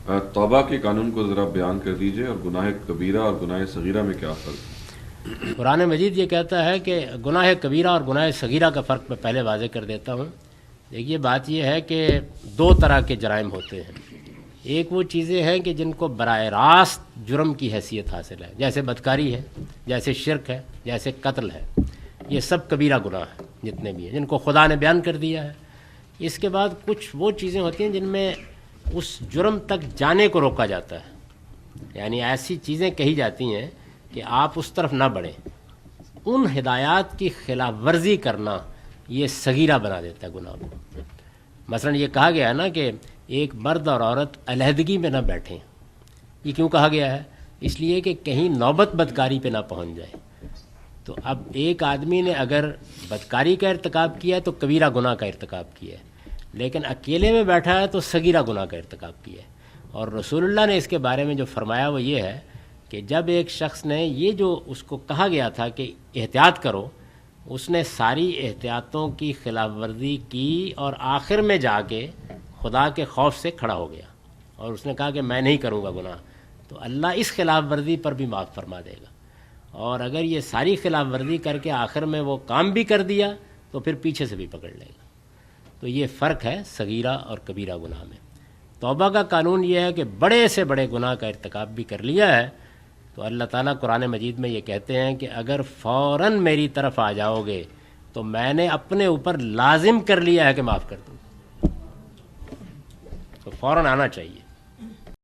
तौबा के कानून को ज़रा बयान कर दीजिए और गुनाह कबीरा और गुनाह सगीरा में क्या फ़र्क है? कुरान मजीद ये कहता है कि गुनाह कबीरा और गुनाह सगीरा का फ़र्क मैं पहले वाज़े कर देता हूँ। देखिए, बात यह है कि दो तरह के जराइम होते हैं। एक वो चीज़ें हैं कि जिनको बराह रास्त जुर्म की हैसियत हासिल है, जैसे बदकारी है, जैसे शिरक है, जैसे कत्ल है। ये सब कबीरा गुनाह है जितने भी हैं, जिनको खुदा ने बयान कर दिया है। इसके बाद कुछ वो चीज़ें होती हैं जिनमें उस जुर्म तक जाने को रोका जाता है, यानी ऐसी चीज़ें कही जाती हैं कि आप उस तरफ ना बढ़ें। उन हिदायत की खिलाफ वर्जी करना ये सगीरा बना देता है गुनाह को। मसलन ये कहा गया है ना कि एक मर्द और औरत अलहदगी में ना बैठें। ये क्यों कहा गया है? इसलिए कि कहीं नौबत बदकारी पे ना पहुंच जाए। तो अब एक आदमी ने अगर बदकारी का इर्तिकाब किया है तो कबीरा गुनाह का इर्तिकाब किया है, लेकिन अकेले में बैठा है तो सगीरा गुनाह का इर्तिकाब किया है। और रसूलुल्लाह ने इसके बारे में जो फरमाया वो ये है कि जब एक शख्स ने ये जो उसको कहा गया था कि एहतियात करो, उसने सारी एहतियातों की खिलाफ वर्जी की और आखिर में जाके खुदा के खौफ से खड़ा हो गया और उसने कहा कि मैं नहीं करूँगा गुनाह, तो अल्लाह इस खिलाफ वर्जी पर भी माफ़ फरमा देगा। और अगर ये सारी खिलाफ वर्जी करके आखिर में वो काम भी कर दिया तो फिर पीछे से भी पकड़ लेगा। तो ये फ़र्क है सगीरा और कबीरा गुनाह में। तौबा का कानून ये है कि बड़े से बड़े गुनाह का इर्तिकाब भी कर लिया है तो अल्लाह ताला कुरान मजीद में ये कहते हैं कि अगर फ़ौरन मेरी तरफ आ जाओगे तो मैंने अपने ऊपर लाजिम कर लिया है कि माफ़ कर दूँ। तो फ़ौरन आना चाहिए।